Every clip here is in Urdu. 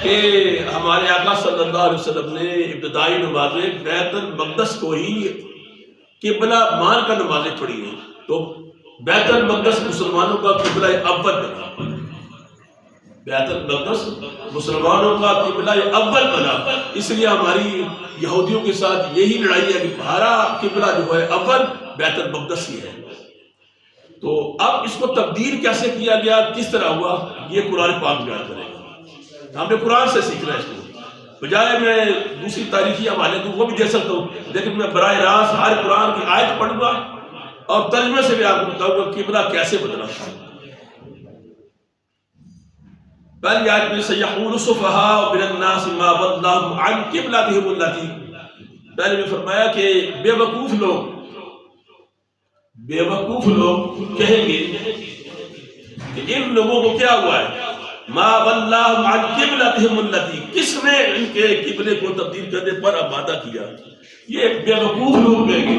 کہ ہمارے آقا صلی اللہ علیہ وسلم نے ابتدائی نمازیں بیت المقدس کو ہی قبلہ مان کر نمازیں پڑھی ہیں، تو بیت المقدس مسلمانوں کا قبلہ اول بنا، بیت المقدس مسلمانوں کا قبلہ اول بنا، اس لیے ہماری یہودیوں کے ساتھ یہی لڑائی ہے کہ ہمارا قبلہ جو ہے اول بیت المقدس ہی ہے۔ تو اب اس کو تبدیل کیسے کیا گیا، کس طرح ہوا، یہ قرآن پاک بیان کرے گا۔ ہم نے قرآن سے سیکھنا ہے اس کو، بجائے میں دوسری تاریخی حوالے تو وہ بھی دے سکتا ہوں، لیکن میں براہ راست ہر قرآن کی آیت پڑھوں گا اور ترجمے سے بھی آپ کو بتاؤں گا قبلہ کیسے بدلا۔ پہلی آیت میں سَيَقُولُ السُّفَهَاءُ مِنَ النَّاسِ مَا وَلَّاهُمْ عَنْ قِبْلَتِهِمُ الَّتِي، پہلے میں فرمایا کہ بے وقوف لوگ کہیں گے کہ ان لوگوں کو کیا ہوا ہے، مَا وَلَّاهُمْ عَنْ قِبْلَتِهِمُ الَّتِي، کس نے ان کے قبلے کو تبدیل کرنے پر آمادہ کیا، یہ بے وقوف لوگ کہیں گے۔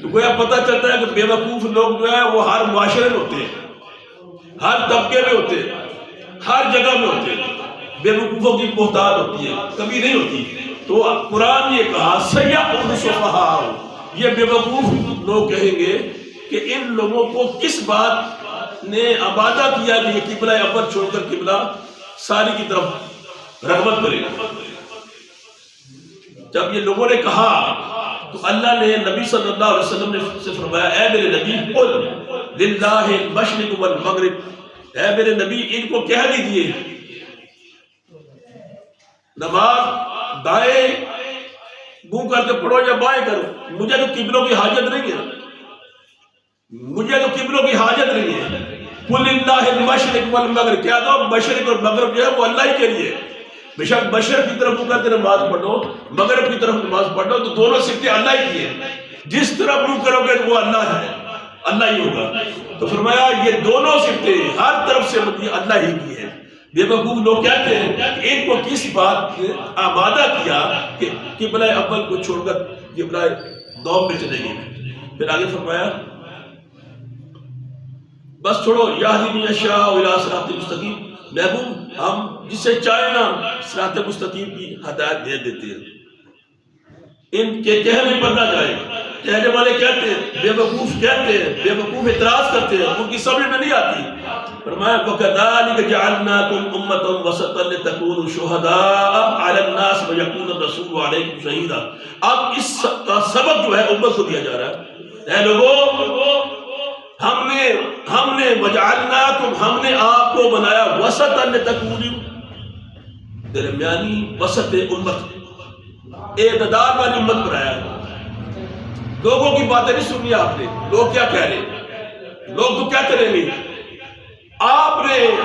تو گویا پتہ چلتا ہے کہ بے وقوف لوگ جو ہے وہ ہر معاشرے میں ہوتے ہیں، ہر طبقے میں ہوتے ہیں، ہر جگہ میں ہوتے ہیں۔ بے وقوفوں کی بہتان ہوتی ہے، کبھی نہیں ہوتی۔ تو قرآن یہ کہا سَيَقُولُ السُّفَهَاءُ، یہ بے وقوف لوگ کہیں گے کہ ان لوگوں کو کس بات نے آمادہ کیا کہ یہ قبلہ اول چھوڑ کر قبلہ ثانی کی طرف رغبت کرے گا۔ جب یہ لوگوں نے کہا تو اللہ نے نبی صلی اللہ علیہ وسلم نے سے فرمایا، اے میرے نبی قل للہ المشرق والمغرب، اے میرے نبی ان کو کہہ دیجئے نماز دائیں منہ کر کے پڑھو یا بائیں کرو، مجھے تو قبلوں کی حاجت نہیں ہے، مجھے تو قبلوں کی حاجت نہیں ہے۔ قل للہ المشرق والمغرب، کیا دو مشرق اور مغرب جو ہے وہ اللہ ہی کے لیے، بے شک مشرق کی طرف منہ کر کے نماز پڑھو، مغرب کی طرف نماز پڑھو، تو دونوں سمتیں اللہ ہی کی ہیں، جس طرح منہ کرو گے وہ اللہ ہے، اللہ ہی ہوگا۔ تو فرمایا یہ دونوں سمتیں ہر طرف سے اللہ ہی کی ہیں۔ بے وقوف لوگ کہتے ہیں کہ ان کو کس بات نے آمادہ کیا کہ قبلہ اول کو چھوڑ کر قبلہ دوم میں چلے گئے۔ پھر آگے فرمایا بس چھوڑو، یہدی من یشاء الی صراط مستقیم، محبوب ہم جسے چاہے نا صراط مستقیم کی ہدایت دے دیتے ہیں۔ ان کے کہنے پر نہ جائے، کہنے والے کہتے ہیں، بے وقوف کہتے ہیں، بے وقوف اعتراض کرتے ہیں، ان کی سمجھ میں نہیں آتی۔ فرمایا وَكَذَلِكَ جَعَلْنَاكُمْ أُمَّةً وَسَطًا لِتَكُونُوا شُهَدَاءَ عَلَى النَّاسِ وَيَكُونَ الرَّسُولُ عَلَيْكُمْ شَهِيدًا۔ اب اس کا سبق جو ہے امت کو دیا جا رہا ہے، اے لوگوں ہم نے وَجَعَلْنَاكُمْ، ہم نے آپ کو بنایا وَسَطًا لِتَكُونُوا، درمیانی وسط امت، اعتدال والی امت بنایا ہے۔ لوگوں کی باتیں نہیں سنی آپ نے، لوگ کیا کہہ رہے ہیں، لوگ تو کیا کریں گے،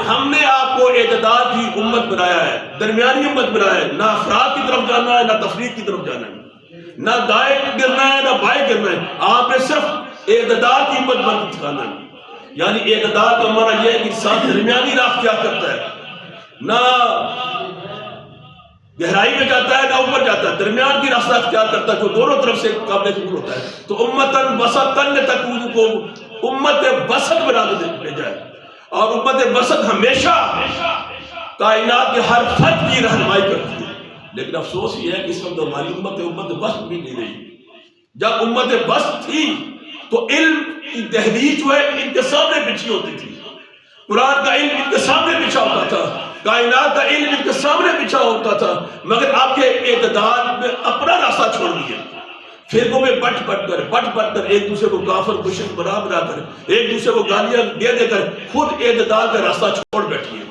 ہم نے آپ کو اعتدال کی امت بنایا ہے، درمیانی امت بنایا ہے، نہ افراد کی طرف جانا ہے نہ تفریق کی طرف جانا ہے، نہ دائیں گرنا ہے نہ بائیں گرنا ہے، آپ نے صرف اعتدال کی امت بن کے دکھانا ہے۔ یعنی اعتدال کا معنی یہ ہے کہ انسان درمیانی راہ کیا کرتا ہے، نہ گہرائی میں جاتا ہے نہ اوپر جاتا ہے، درمیان کی راستہ اختیار کرتا ہے جو دونوں طرف سے قابل قبول ہوتا ہے۔ تو امتاً وسطاً لتکونوا کو امت وسط بنا کے بھیجا ہے، اور امت وسط ہمیشہ کائنات کے ہر فرد کی رہنمائی کرتی ہے۔ لیکن افسوس یہ ہے کہ اس وقت ہماری امت وسط بھی نہیں رہی۔ جب امت وسط تھی تو علم کی دہلیز جو ہے ان کے سامنے بچھی ہوتی تھی، قرآن کا علم ان کے سامنے بچھا ہوتا تھا، کائنات کا علم ان کے سامنے بچھا ہوتا تھا، مگر آپ کے اعتدال میں اپنا راستہ چھوڑ دیا، فرقوں میں بٹ کر ایک دوسرے کو کافر مشرک بنا کر، ایک دوسرے کو گالیاں دے کر خود اعتدال کا راستہ چھوڑ بیٹھی ہے۔